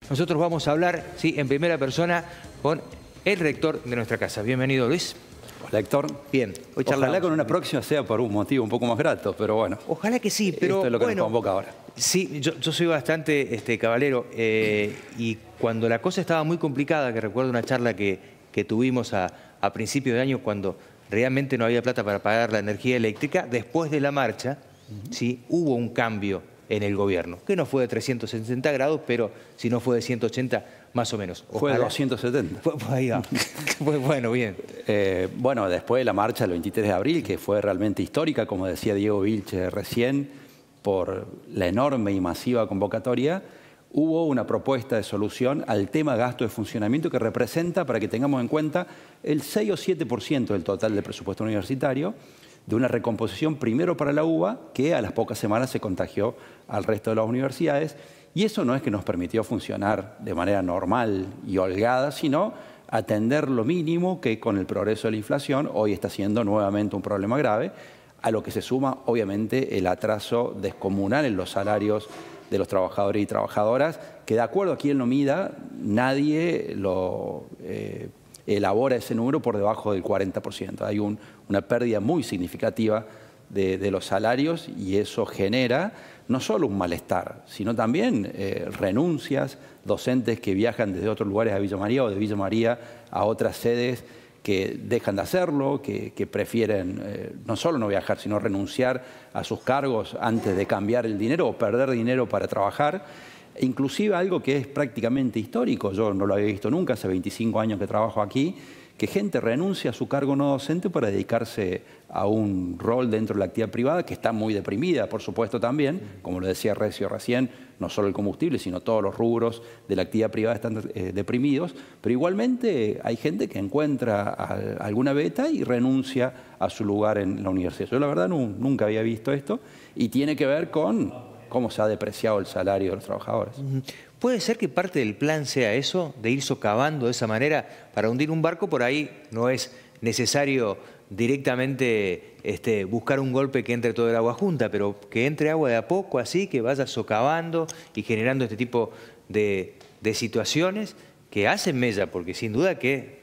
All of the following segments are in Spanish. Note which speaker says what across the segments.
Speaker 1: Nosotros vamos a hablar, sí, en primera persona con el rector de nuestra casa. Bienvenido, Luis.
Speaker 2: Hola, Héctor.
Speaker 1: Bien, hoy charlamos.
Speaker 2: Ojalá con una próxima sea por un motivo un poco más grato, pero bueno.
Speaker 1: Ojalá que sí, pero
Speaker 2: esto es lo que
Speaker 1: bueno,
Speaker 2: nos convoca ahora.
Speaker 1: Sí, yo soy bastante cabalero y cuando la cosa estaba muy complicada, que recuerdo una charla que tuvimos a principios de año cuando realmente no había plata para pagar la energía eléctrica, después de la marcha, sí, hubo un cambio en el gobierno, que no fue de 360 grados, pero si no fue de 180 más o menos.
Speaker 2: Fue de 270.
Speaker 1: Ahí va. Bueno, bien.
Speaker 2: Bueno, después de la marcha del 23 de abril, que fue realmente histórica, como decía Diego Vilche recién, por la enorme y masiva convocatoria, hubo una propuesta de solución al tema gasto de funcionamiento que representa, para que tengamos en cuenta, el 6 o 7% del total del presupuesto universitario, de una recomposición primero para la UBA, que a las pocas semanas se contagió al resto de las universidades. Y eso no es que nos permitió funcionar de manera normal y holgada, sino atender lo mínimo que con el progreso de la inflación hoy está siendo nuevamente un problema grave, a lo que se suma obviamente el atraso descomunal en los salarios de los trabajadores y trabajadoras, que de acuerdo a quien lo mida, nadie lo elabora ese número por debajo del 40%. Hay una pérdida muy significativa de los salarios y eso genera no solo un malestar, sino también renuncias, docentes que viajan desde otros lugares a Villa María o de Villa María a otras sedes que dejan de hacerlo, que prefieren no solo no viajar, sino renunciar a sus cargos antes de cambiar el dinero o perder dinero para trabajar. Inclusive algo que es prácticamente histórico, yo no lo había visto nunca, hace 25 años que trabajo aquí, que gente renuncia a su cargo no docente para dedicarse a un rol dentro de la actividad privada, que está muy deprimida, por supuesto, también, como lo decía Recio recién, no solo el combustible, sino todos los rubros de la actividad privada están deprimidos, pero igualmente hay gente que encuentra alguna beta y renuncia a su lugar en la universidad. Yo la verdad nunca había visto esto y tiene que ver con cómo se ha depreciado el salario de los trabajadores.
Speaker 1: ¿Puede ser que parte del plan sea eso, de ir socavando de esa manera? Para hundir un barco por ahí no es necesario directamente buscar un golpe que entre todo el agua junta, pero que entre agua de a poco, así, que vaya socavando y generando este tipo de situaciones que hacen mella, porque sin duda que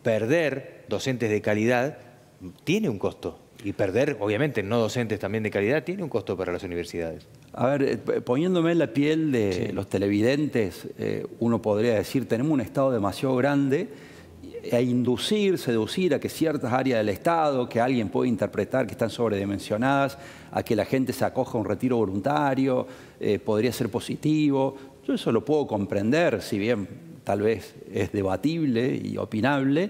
Speaker 1: perder docentes de calidad tiene un costo. Y perder, obviamente, no docentes también de calidad, tiene un costo para las universidades.
Speaker 2: A ver, poniéndome en la piel de los televidentes, uno podría decir, tenemos un Estado demasiado grande seducir a que ciertas áreas del Estado, que alguien puede interpretar que están sobredimensionadas, a que la gente se acoja a un retiro voluntario, podría ser positivo. Yo eso lo puedo comprender, si bien tal vez es debatible y opinable,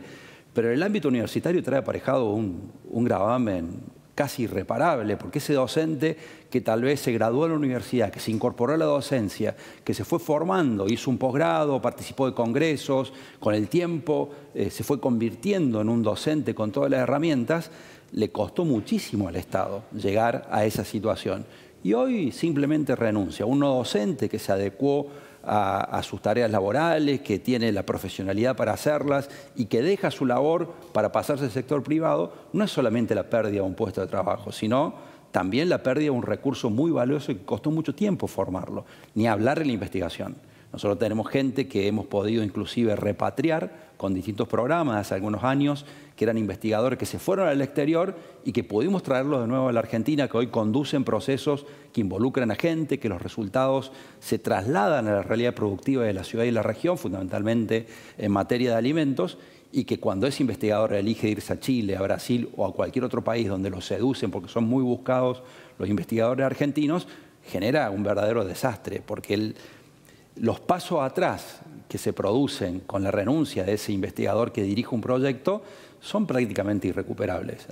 Speaker 2: pero en el ámbito universitario trae aparejado un gravamen casi irreparable, porque ese docente que tal vez se graduó en la universidad, que se incorporó a la docencia, que se fue formando, hizo un posgrado, participó de congresos, con el tiempo se fue convirtiendo en un docente con todas las herramientas, le costó muchísimo al Estado llegar a esa situación. Y hoy simplemente renuncia. Un no docente que se adecuó a sus tareas laborales, que tiene la profesionalidad para hacerlas y que deja su labor para pasarse al sector privado, no es solamente la pérdida de un puesto de trabajo, sino también la pérdida de un recurso muy valioso y que costó mucho tiempo formarlo, ni hablar de la investigación. Nosotros tenemos gente que hemos podido inclusive repatriar con distintos programas hace algunos años, que eran investigadores que se fueron al exterior y que pudimos traerlos de nuevo a la Argentina, que hoy conducen procesos que involucran a gente, que los resultados se trasladan a la realidad productiva de la ciudad y la región, fundamentalmente en materia de alimentos, y que cuando ese investigador elige irse a Chile, a Brasil o a cualquier otro país donde los seducen porque son muy buscados los investigadores argentinos, genera un verdadero desastre, porque los pasos atrás que se producen con la renuncia de ese investigador que dirige un proyecto son prácticamente irrecuperables.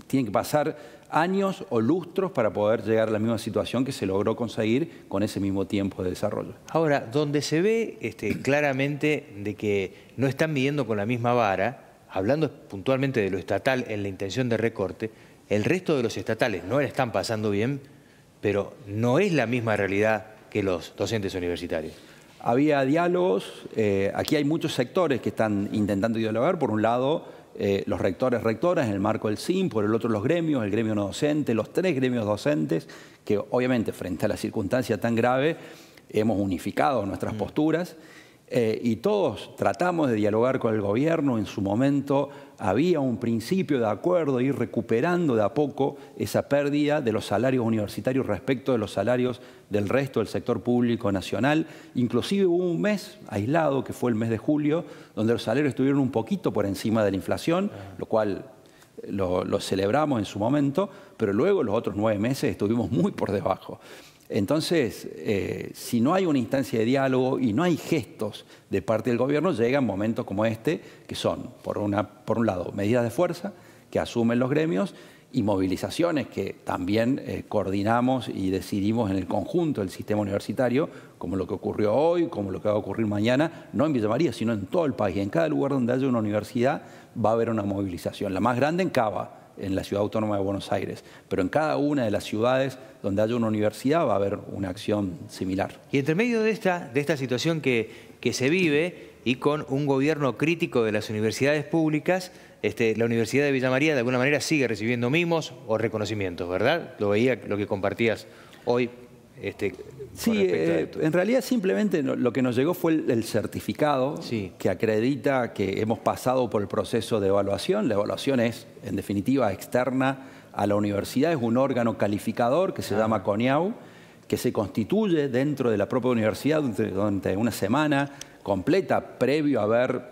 Speaker 2: Tienen que pasar años o lustros para poder llegar a la misma situación que se logró conseguir con ese mismo tiempo de desarrollo.
Speaker 1: Ahora, donde se ve claramente de que no están midiendo con la misma vara, hablando puntualmente de lo estatal en la intención de recorte, el resto de los estatales no la están pasando bien, pero no es la misma realidad que los docentes universitarios.
Speaker 2: Había diálogos, aquí hay muchos sectores que están intentando dialogar. Por un lado, los rectores, rectoras en el marco del CIM, por el otro los gremios, el gremio no docente, los tres gremios docentes, que obviamente frente a la circunstancia tan grave hemos unificado nuestras posturas y todos tratamos de dialogar con el gobierno. En su momento había un principio de acuerdo, ir recuperando de a poco esa pérdida de los salarios universitarios respecto de los salarios del resto del sector público nacional. Inclusive hubo un mes aislado, que fue el mes de julio, donde los salarios estuvieron un poquito por encima de la inflación, lo cual lo celebramos en su momento, pero luego los otros 9 meses estuvimos muy por debajo. Entonces, si no hay una instancia de diálogo y no hay gestos de parte del gobierno, llegan momentos como este, que son, por un lado, medidas de fuerza que asumen los gremios y movilizaciones que también coordinamos y decidimos en el conjunto del sistema universitario, como lo que ocurrió hoy, como lo que va a ocurrir mañana, no en Villa María, sino en todo el país. En cada lugar donde haya una universidad va a haber una movilización. La más grande en Cava, en la Ciudad Autónoma de Buenos Aires, pero en cada una de las ciudades donde haya una universidad va a haber una acción similar.
Speaker 1: Y entre medio de esta situación que se vive y con un gobierno crítico de las universidades públicas, la Universidad de Villa María de alguna manera sigue recibiendo mimos o reconocimientos, ¿verdad? Lo veía, lo que compartías hoy.
Speaker 2: Sí, en realidad simplemente lo que nos llegó fue el certificado que acredita que hemos pasado por el proceso de evaluación. La evaluación es, en definitiva, externa a la universidad. Es un órgano calificador que se llama CONIAU, que se constituye dentro de la propia universidad durante una semana completa, previo a haber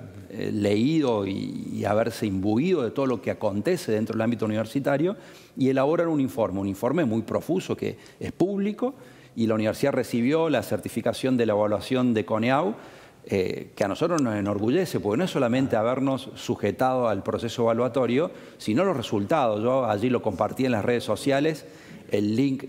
Speaker 2: leído y haberse imbuido de todo lo que acontece dentro del ámbito universitario, y elaboran un informe muy profuso que es público, y la universidad recibió la certificación de la evaluación de CONIAU, que a nosotros nos enorgullece, porque no es solamente habernos sujetado al proceso evaluatorio, sino los resultados. Yo allí lo compartí en las redes sociales, el link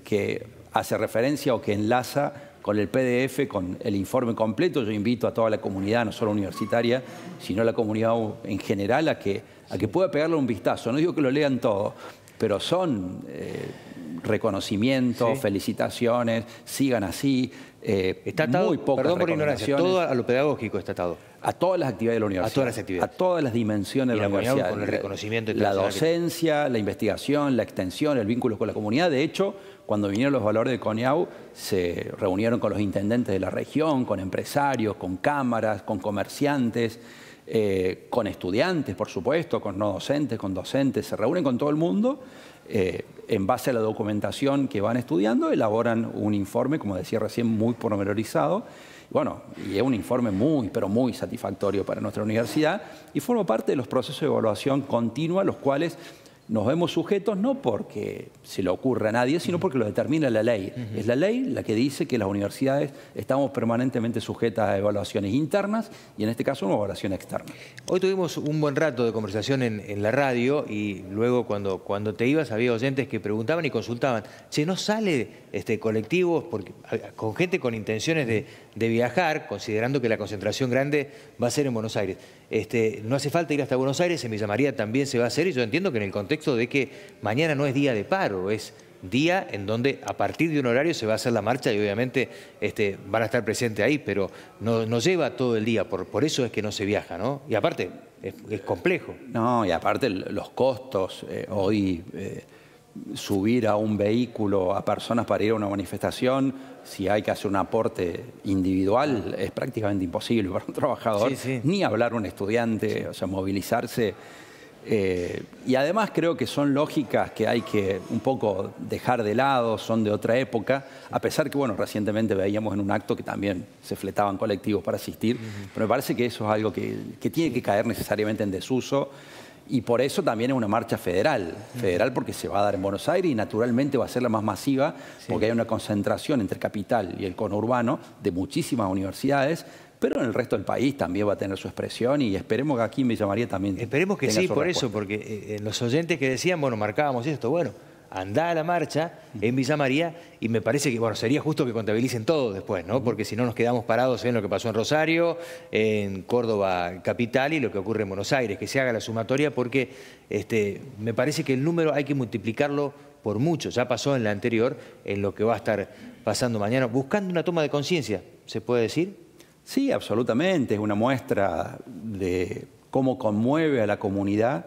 Speaker 2: que hace referencia o que enlaza con el PDF, con el informe completo. Yo invito a toda la comunidad, no solo universitaria, sino a la comunidad en general, a que pueda pegarle un vistazo. No digo que lo lean todo, pero son reconocimientos, felicitaciones, sigan así.
Speaker 1: Está atado,
Speaker 2: muy pocas
Speaker 1: perdón por ignorancia, todo a lo pedagógico está atado.
Speaker 2: A todas las actividades de la universidad.
Speaker 1: A todas las actividades.
Speaker 2: A todas las dimensiones de la universidad.
Speaker 1: Con el reconocimiento
Speaker 2: la docencia, la investigación, la extensión, el vínculo con la comunidad. De hecho, cuando vinieron los valores de CONIAU, se reunieron con los intendentes de la región, con empresarios, con cámaras, con comerciantes, con estudiantes, por supuesto, con no docentes, con docentes. Se reúnen con todo el mundo. En base a la documentación que van estudiando, elaboran un informe, como decía recién, muy pormenorizado. Bueno, y es un informe pero muy satisfactorio para nuestra universidad y forma parte de los procesos de evaluación continua, los cuales nos vemos sujetos no porque se le ocurra a nadie, sino porque lo determina la ley. Es la ley la que dice que las universidades estamos permanentemente sujetas a evaluaciones internas y en este caso una evaluación externa.
Speaker 1: Hoy tuvimos un buen rato de conversación en la radio y luego cuando te ibas había oyentes que preguntaban y consultaban, che, ¿no sale colectivos con gente con intenciones de viajar, considerando que la concentración grande va a ser en Buenos Aires? No hace falta ir hasta Buenos Aires, en Villa María también se va a hacer, y yo entiendo que en el contexto de que mañana no es día de paro, es día en donde a partir de un horario se va a hacer la marcha y obviamente van a estar presentes ahí, pero no lleva todo el día, por eso es que no se viaja, ¿no? Y aparte, es complejo.
Speaker 2: No, y aparte los costos, hoy subir a un vehículo a personas para ir a una manifestación, si hay que hacer un aporte individual, es prácticamente imposible para un trabajador, ni hablar un estudiante, o sea, movilizarse. Y además creo que son lógicas que hay que un poco dejar de lado, son de otra época, a pesar que, bueno, recientemente veíamos en un acto que también se fletaban colectivos para asistir, pero me parece que eso es algo que tiene que caer necesariamente en desuso. Y por eso también es una marcha federal porque se va a dar en Buenos Aires y naturalmente va a ser la más masiva porque hay una concentración entre capital y el conurbano de muchísimas universidades, pero en el resto del país también va a tener su expresión y esperemos que aquí en Villa María también.
Speaker 1: Esperemos que sí, por eso, porque los oyentes que decían, bueno, marcábamos esto, bueno, andá a la marcha en Villa María y me parece que, bueno, sería justo que contabilicen todo después, ¿no? Porque si no nos quedamos parados en lo que pasó en Rosario, en Córdoba capital y lo que ocurre en Buenos Aires, que se haga la sumatoria porque me parece que el número hay que multiplicarlo por mucho, ya pasó en la anterior, en lo que va a estar pasando mañana, buscando una toma de conciencia, ¿se puede decir?
Speaker 2: Sí, absolutamente, es una muestra de cómo conmueve a la comunidad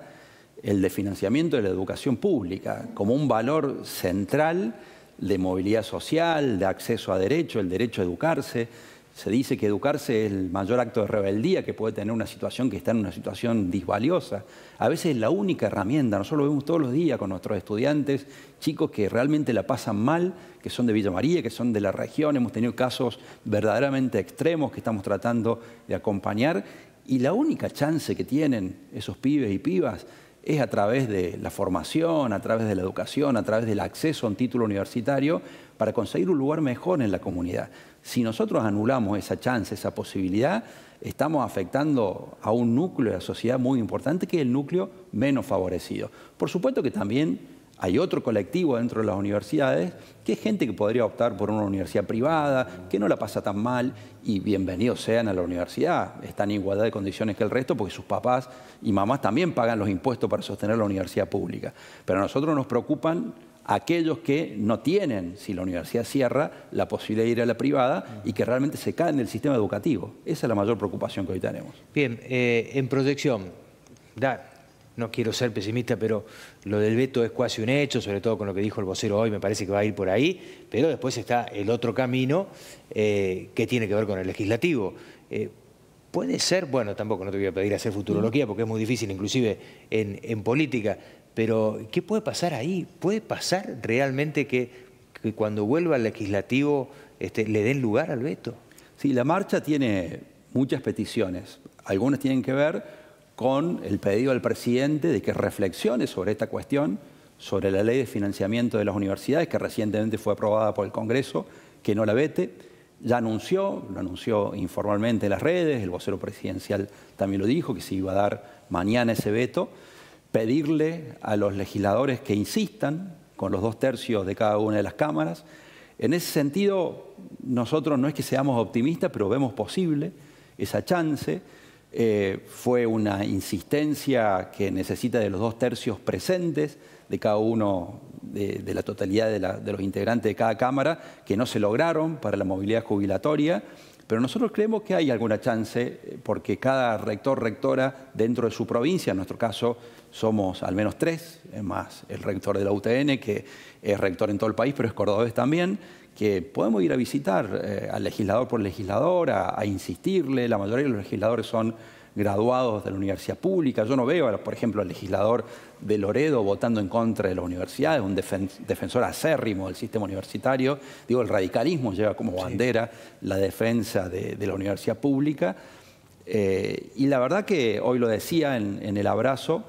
Speaker 2: el de financiamiento de la educación pública como un valor central de movilidad social, de acceso a derecho, el derecho a educarse. Se dice que educarse es el mayor acto de rebeldía que puede tener una situación que está en una situación disvaliosa. A veces es la única herramienta. Nosotros lo vemos todos los días con nuestros estudiantes, chicos que realmente la pasan mal, que son de Villa María, que son de la región. Hemos tenido casos verdaderamente extremos que estamos tratando de acompañar. Y la única chance que tienen esos pibes y pibas es a través de la formación, a través de la educación, a través del acceso a un título universitario para conseguir un lugar mejor en la comunidad. Si nosotros anulamos esa chance, esa posibilidad, estamos afectando a un núcleo de la sociedad muy importante que es el núcleo menos favorecido. Por supuesto que también hay otro colectivo dentro de las universidades que es gente que podría optar por una universidad privada, que no la pasa tan mal y bienvenidos sean a la universidad. Están en igualdad de condiciones que el resto porque sus papás y mamás también pagan los impuestos para sostener la universidad pública. Pero a nosotros nos preocupan aquellos que no tienen, si la universidad cierra, la posibilidad de ir a la privada y que realmente se caen del sistema educativo. Esa es la mayor preocupación que hoy tenemos.
Speaker 1: Bien, en proyección, no quiero ser pesimista, pero lo del veto es casi un hecho, sobre todo con lo que dijo el vocero hoy, me parece que va a ir por ahí, pero después está el otro camino que tiene que ver con el legislativo. Puede ser, bueno, tampoco no te voy a pedir hacer futurología porque es muy difícil, inclusive en política, pero ¿qué puede pasar ahí? ¿Puede pasar realmente que cuando vuelva al legislativo le den lugar al veto?
Speaker 2: Sí, la marcha tiene muchas peticiones. Algunas tienen que ver con el pedido del presidente de que reflexione sobre esta cuestión, sobre la ley de financiamiento de las universidades, que recientemente fue aprobada por el Congreso, que no la vete. Ya lo anunció informalmente en las redes, el vocero presidencial también lo dijo, que se iba a dar mañana ese veto. Pedirle a los legisladores que insistan con los 2/3 de cada una de las cámaras. En ese sentido, nosotros no es que seamos optimistas, pero vemos posible esa chance. Fue una insistencia que necesita de los 2/3 presentes de cada uno, de la totalidad de los integrantes de cada cámara, que no se lograron para la movilidad jubilatoria. Pero nosotros creemos que hay alguna chance porque cada rector, rectora dentro de su provincia, en nuestro caso somos al menos 3, es más el rector de la UTN, que es rector en todo el país, pero es cordobés también, que podemos ir a visitar al legislador por legislador, a insistirle. La mayoría de los legisladores son graduados de la universidad pública. Yo no veo, por ejemplo, al legislador de Loredo votando en contra de la universidad, es un defensor acérrimo del sistema universitario. Digo, el radicalismo lleva como bandera la defensa de la universidad pública. Y la verdad que hoy lo decía en el abrazo,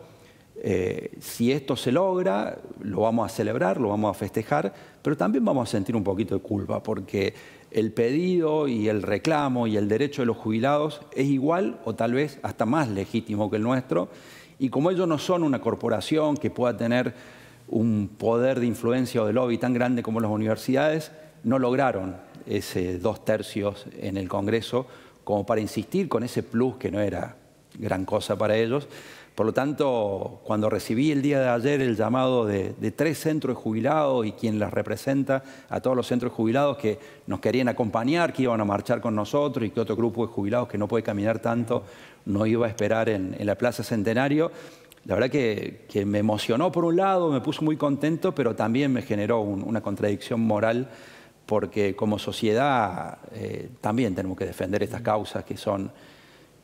Speaker 2: si esto se logra, lo vamos a celebrar, lo vamos a festejar, pero también vamos a sentir un poquito de culpa, porque el pedido y el reclamo y el derecho de los jubilados es igual o tal vez hasta más legítimo que el nuestro, y como ellos no son una corporación que pueda tener un poder de influencia o de lobby tan grande como las universidades, no lograron ese 2/3 en el Congreso como para insistir con ese plus que no era gran cosa para ellos. Por lo tanto, cuando recibí el día de ayer el llamado de 3 centros de jubilados y quien las representa a todos los centros de jubilados que nos querían acompañar, que iban a marchar con nosotros y que otro grupo de jubilados que no puede caminar tanto nos iba a esperar en la Plaza Centenario, la verdad que me emocionó por un lado, me puso muy contento, pero también me generó una contradicción moral porque como sociedad también tenemos que defender estas causas que son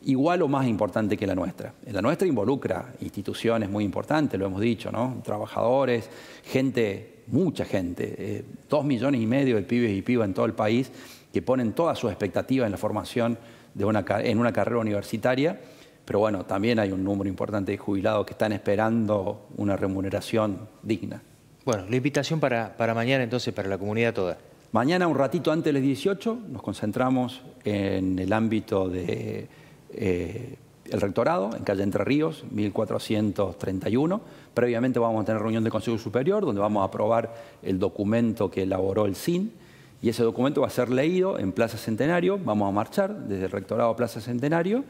Speaker 2: igual o más importante que la nuestra. La nuestra involucra instituciones muy importantes, lo hemos dicho, ¿no? Trabajadores, gente, mucha gente, 2,5 millones de pibes y pibas en todo el país que ponen toda su expectativa en la formación en una carrera universitaria, pero bueno, también hay un número importante de jubilados que están esperando una remuneración digna.
Speaker 1: Bueno, la invitación para mañana entonces, para la comunidad toda.
Speaker 2: Mañana, un ratito antes de las 18, nos concentramos en el ámbito de el rectorado, en calle Entre Ríos, 1431. Previamente vamos a tener reunión del Consejo Superior, donde vamos a aprobar el documento que elaboró el CIN, y ese documento va a ser leído en Plaza Centenario. Vamos a marchar desde el rectorado a Plaza Centenario,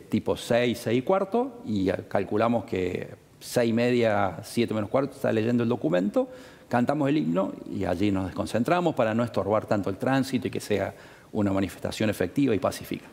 Speaker 2: tipo 6, 6:15, y calculamos que 6:30, 7:15 está leyendo el documento, cantamos el himno y allí nos desconcentramos para no estorbar tanto el tránsito y que sea una manifestación efectiva y pacífica.